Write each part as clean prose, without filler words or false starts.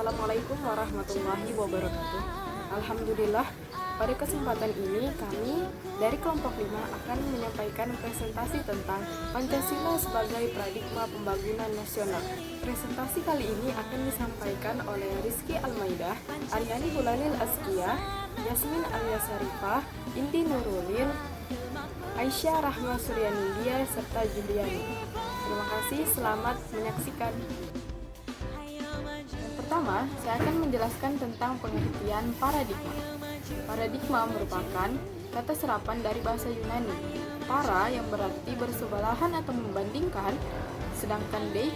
Assalamualaikum warahmatullahi wabarakatuh. Alhamdulillah, pada kesempatan ini kami dari kelompok 5 akan menyampaikan presentasi tentang Pancasila sebagai paradigma pembangunan nasional. Presentasi kali ini akan disampaikan oleh Rizky Almaidah, Aryani Hulalil Azkia, Yasmin Alia Sarifah, Indi Nurulil, Aisyah Rahma Suryanindya, serta Juliani. Terima kasih, selamat menyaksikan. Yang pertama, saya akan menjelaskan tentang pengertian paradigma. Paradigma merupakan kata serapan dari bahasa Yunani. Para yang berarti bersebelahan atau membandingkan, sedangkan dei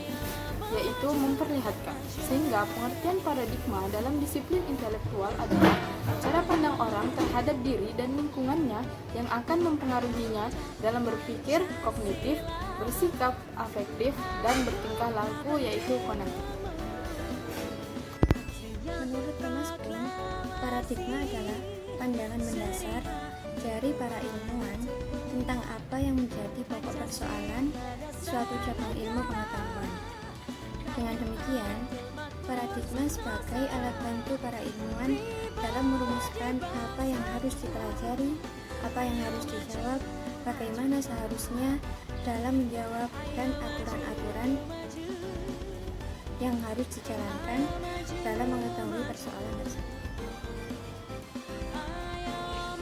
yaitu memperlihatkan. Sehingga pengertian paradigma dalam disiplin intelektual adalah cara pandang orang terhadap diri dan lingkungannya yang akan mempengaruhinya dalam berpikir kognitif, bersikap afektif, dan bertingkah laku, yaitu konektif. Menurut Thomas Kuhn, paradigma adalah pandangan mendasar dari para ilmuwan tentang apa yang menjadi pokok persoalan suatu cabang ilmu pengetahuan. Dengan demikian, paradigma sebagai alat bantu para ilmuwan dalam merumuskan apa yang harus dipelajari, apa yang harus dijawab, bagaimana seharusnya dalam menjawab, dan aturan-aturan yang harus dijalankan dalam mengetahui persoalan tersebut.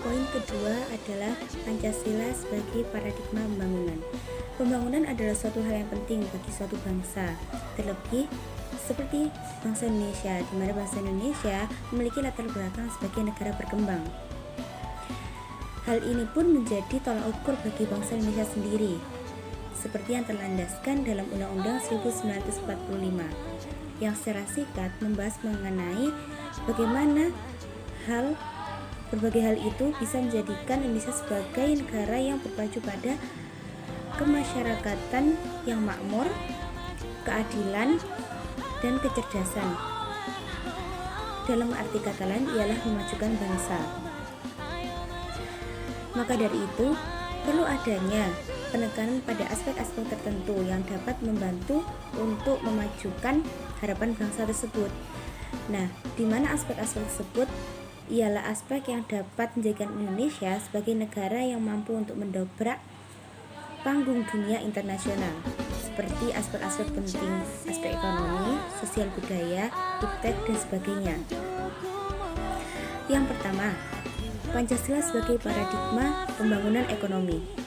Poin kedua adalah Pancasila sebagai paradigma pembangunan. Pembangunan adalah suatu hal yang penting bagi suatu bangsa, terlebih seperti bangsa Indonesia, di mana bangsa Indonesia memiliki latar belakang sebagai negara berkembang. Hal ini pun menjadi tolak ukur bagi bangsa Indonesia sendiri, seperti yang terlandaskan dalam Undang-Undang 1945, yang secara singkat membahas mengenai bagaimana berbagai hal itu bisa menjadikan Indonesia sebagai negara yang berpacu pada kemasyarakatan yang makmur, keadilan, dan kecerdasan. Dalam arti kata lain ialah memajukan bangsa. Maka dari itu, perlu adanya penekanan pada aspek-aspek tertentu yang dapat membantu untuk memajukan harapan bangsa tersebut. Nah, di mana aspek-aspek tersebut ialah aspek yang dapat menjadikan Indonesia sebagai negara yang mampu untuk mendobrak panggung dunia internasional, seperti aspek-aspek penting, aspek ekonomi, sosial budaya, iptek, dan sebagainya. Yang pertama, Pancasila sebagai paradigma pembangunan ekonomi.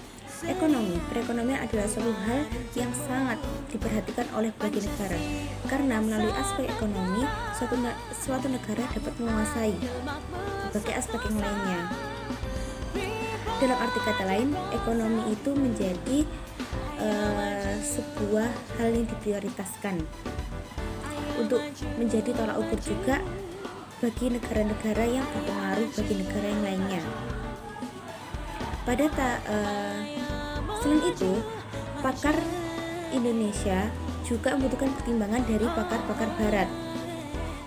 Perekonomian adalah suatu hal yang sangat diperhatikan oleh berbagai negara, karena melalui aspek ekonomi, suatu negara dapat menguasai berbagai aspek yang lainnya. Dalam arti kata lain, ekonomi itu menjadi sebuah hal yang diprioritaskan untuk menjadi tolak ukur juga bagi negara-negara yang berpengaruh bagi negara yang lainnya. Selain itu, pakar Indonesia juga membutuhkan pertimbangan dari pakar-pakar Barat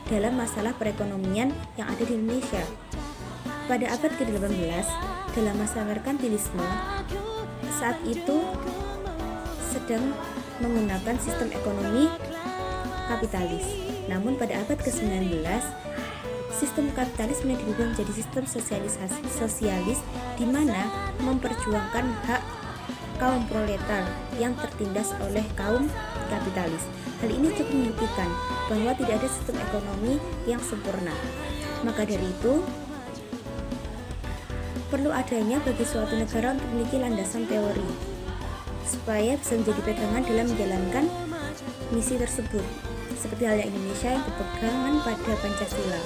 dalam masalah perekonomian yang ada di Indonesia. Pada abad ke-18, dalam masa merkantilisme, saat itu sedang menggunakan sistem ekonomi kapitalis. Namun pada abad ke-19, sistem kapitalisme dirubah menjadi sistem sosialis di mana memperjuangkan hak kaum proletar yang tertindas oleh kaum kapitalis. Hal ini cukup membuktikan bahwa tidak ada sistem ekonomi yang sempurna. Maka dari itu, perlu adanya bagi suatu negara untuk memiliki landasan teori supaya bisa menjadi pegangan dalam menjalankan misi tersebut, seperti halnya Indonesia yang berpegangan pada Pancasila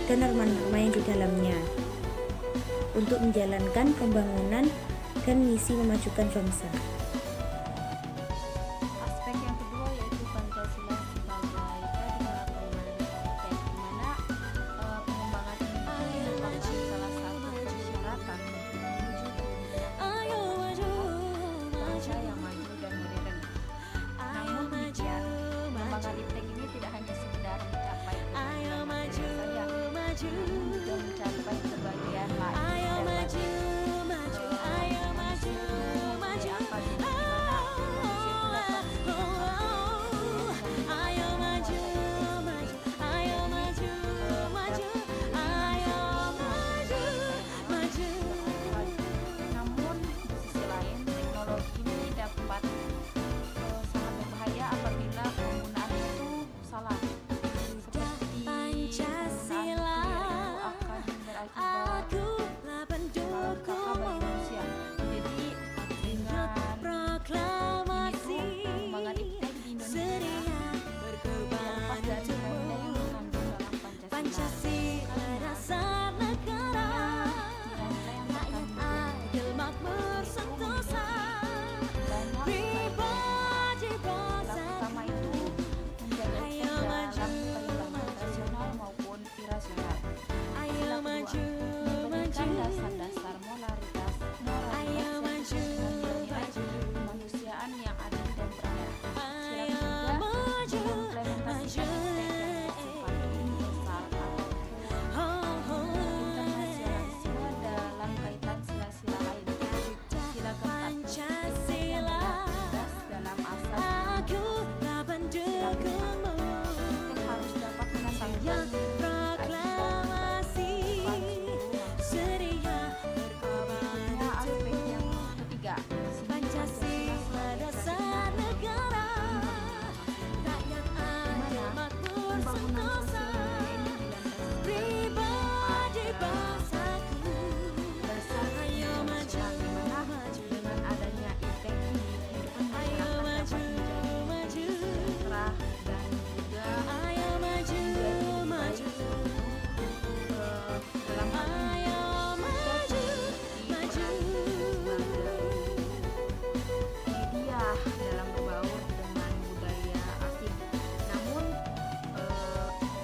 dan norma-norma yang di dalamnya untuk menjalankan pembangunan dan misi memajukan bangsa. Aspek yang kedua yaitu Pancasila sebagai paradigma pembangunan, di mana pengembangan ini merupakan salah satu persyaratan untuk menuju bangsa yang maju dan modern. Namun demikian, pengembangan iptek ini tidak hanya sekedar mencapai kemajuan material saja, namun juga mencapai sebagian lain dan apa Pertama itu menjaga dalam pertimbangan rasional maupun irasional. Sila kedua, memberikan dasar-dasar moralitas yang nilai-nilai kemanusiaan yang adil dan beradab. Sila ketiga, mengimplementasikan ide yang bersifat universal atau internasionalisme dalam kaitan sila-sila lain. Sila keempat, tegas dalam asas harus dapat mengetahui aspek yang ketiga, pembangunan sosial ini dengan adanya IPEK ini kehidupan masyarakat dapat menjadi sejahtera dan juga menjadi baik dalam hal media dalam berbaur dengan budaya asing. Namun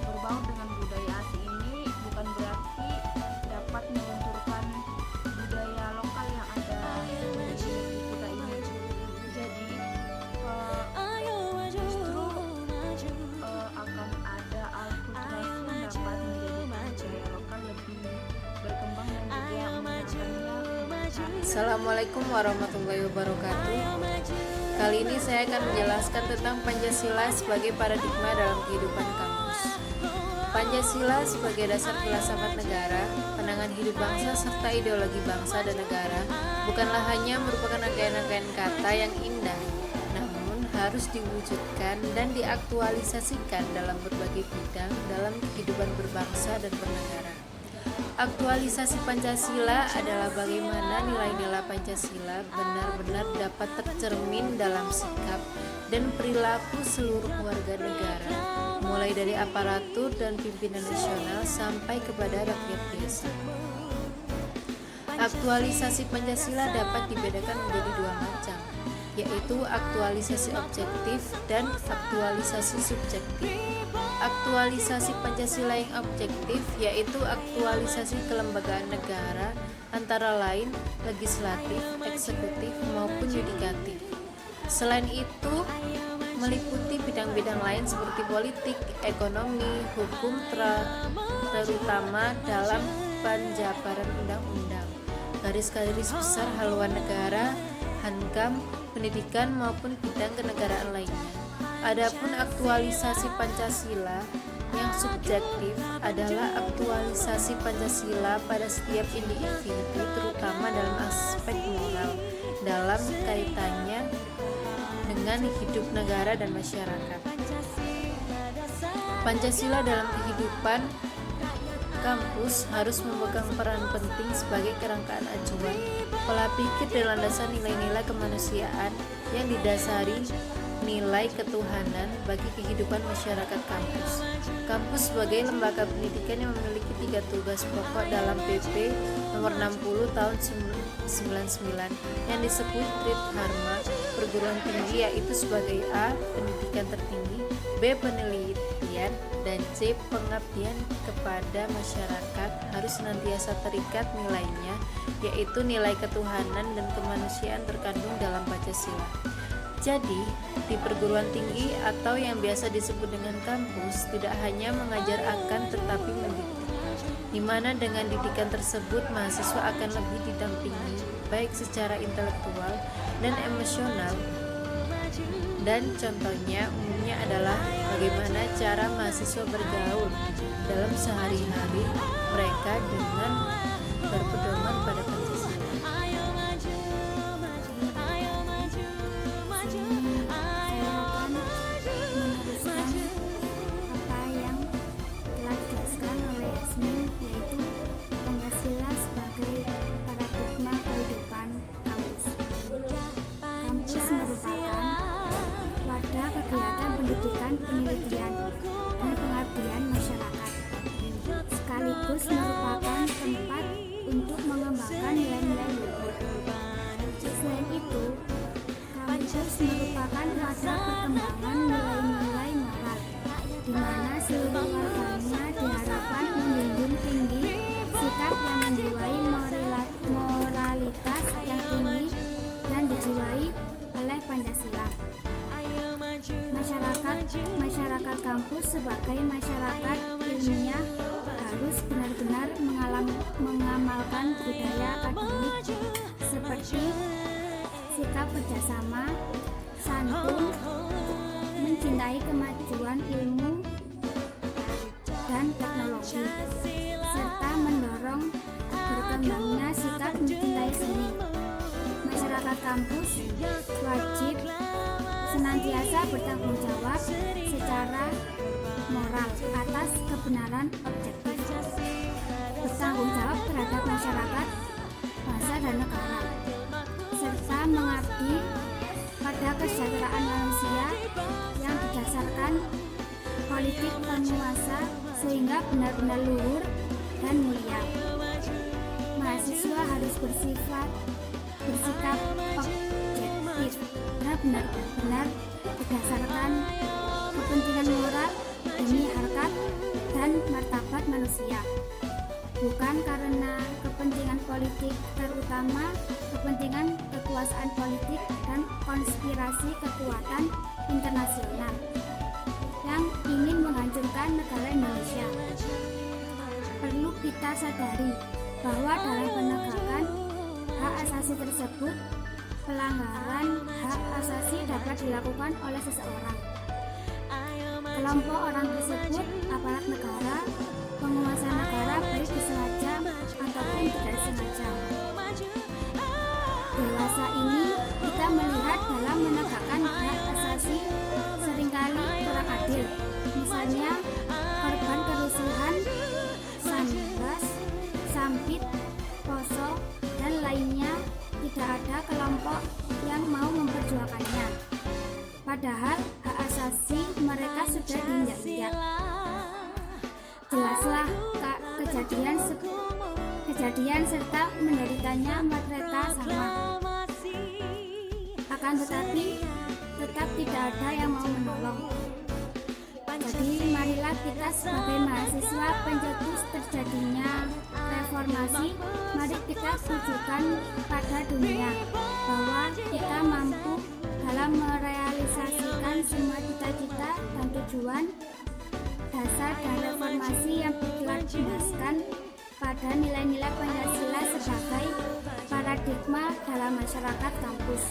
berbaur dengan budaya asing ini bukan berarti dapat melunturkan budaya lokal yang ada di negeri kita ini. Jadi justru akan ada alkulturasi yang dapat menjadi budaya lokal lebih berkembang dan juga mengenalkannya. Assalamualaikum warahmatullahi wabarakatuh. Kali ini saya akan menjelaskan tentang Pancasila sebagai paradigma dalam kehidupan kampus. Pancasila sebagai dasar filsafat negara, pandangan hidup bangsa serta ideologi bangsa dan negara bukanlah hanya merupakan rangkaian-rangkaian kata yang indah, namun harus diwujudkan dan diaktualisasikan dalam berbagai bidang dalam kehidupan berbangsa dan bernegara. Aktualisasi Pancasila adalah bagaimana nilai-nilai Pancasila benar-benar dapat tercermin dalam sikap dan perilaku seluruh warga negara, mulai dari aparatur dan pimpinan nasional sampai kepada rakyat biasa. Aktualisasi Pancasila dapat dibedakan menjadi dua macam, yaitu aktualisasi objektif dan aktualisasi subjektif. Aktualisasi Pancasila yang objektif yaitu aktualisasi kelembagaan negara antara lain legislatif, eksekutif maupun yudikatif. Selain itu meliputi bidang-bidang lain seperti politik, ekonomi, hukum terutama dalam penjabaran undang-undang, garis-garis besar haluan negara, hankam, pendidikan maupun bidang kenegaraan lainnya. Adapun aktualisasi Pancasila yang subjektif adalah aktualisasi Pancasila pada setiap individu terutama dalam aspek moral dalam kaitannya dengan hidup negara dan masyarakat. Pancasila dalam kehidupan kampus harus memegang peran penting sebagai kerangkaan acuan, pola pikir dan landasan nilai-nilai kemanusiaan yang didasari nilai ketuhanan bagi kehidupan masyarakat kampus. Kampus sebagai lembaga pendidikan yang memiliki 3 tugas pokok dalam PP nomor 60 tahun 99 yang disebut Tridharma perguruan tinggi, yaitu sebagai A. pendidikan tertinggi, B. penelitian, dan C. pengabdian kepada masyarakat harus senantiasa terikat nilainya, yaitu nilai ketuhanan dan kemanusiaan terkandung dalam Pancasila. Jadi, di perguruan tinggi atau yang biasa disebut dengan kampus tidak hanya mengajar akan tetapi mendidik, di mana dengan didikan tersebut mahasiswa akan lebih didampingi baik secara intelektual dan emosional. Dan contohnya umumnya adalah bagaimana cara mahasiswa bergaul dalam sehari-hari mereka dengan berpedoman pada Pancasila. Kegiatan pendidikan, penelitian, dan pengabdian masyarakat. kampus merupakan tempat untuk mengembangkan nilai-nilai luhur. Selain itu, kampus merupakan wadah perkembangan nilai-nilai moral, di mana seluruh warganya diharapkan menjunjung tinggi sikap yang menjiwai moralitas yang tinggi dan dijiwai oleh Pancasila. Masyarakat kampus sebagai masyarakat ilmiah harus benar-benar mengamalkan budaya akademik seperti sikap kerjasama, santun, mencintai kemajuan ilmu dan teknologi, serta mendorong berkembangnya sikap mencintai seni. Masyarakat kampus wajib senantiasa bertanggung jawab secara moral atas kebenaran objektif, bertanggung jawab terhadap masyarakat, bangsa dan negara, serta mengabdi pada kesejahteraan manusia yang berdasarkan politik penguasa sehingga benar-benar luhur dan mulia. Mahasiswa harus bersikap objektif karena benar-benar berdasarkan kepentingan moral demi harkat dan martabat manusia, bukan karena kepentingan politik, terutama kepentingan kekuasaan politik dan konspirasi kekuatan internasional yang ingin menghancurkan negara Indonesia. Perlu kita sadari bahwa dalam penegakan hak asasi tersebut, pelanggaran hak asasi dapat dilakukan oleh seseorang, kelompok orang tersebut, aparat negara, penguasa negara, baik disengaja ataupun tidak disengaja. Dewasa ini kita melihat dalam menegakkan hak asasi seringkali kurang adil. Misalnya korban kerusuhan, Sambas, Sampit, Poso, dan lainnya tidak ada kelompok yang mau memperjuangkannya. Padahal hak asasi mereka sudah diinjak-injak. Jelaslah kejadian serta menderitanya mereka sama. Akan tetapi tetap tidak ada yang mau menolong. Jadi marilah kita sebagai mahasiswa pencetus terjadinya reformasi, mari kita tujukan pada dunia bahwa kita mampu dalam merealisasikan semua cita-cita dan tujuan dasar dan reformasi yang berlandaskan pada nilai-nilai Pancasila sebagai paradigma dalam masyarakat kampus.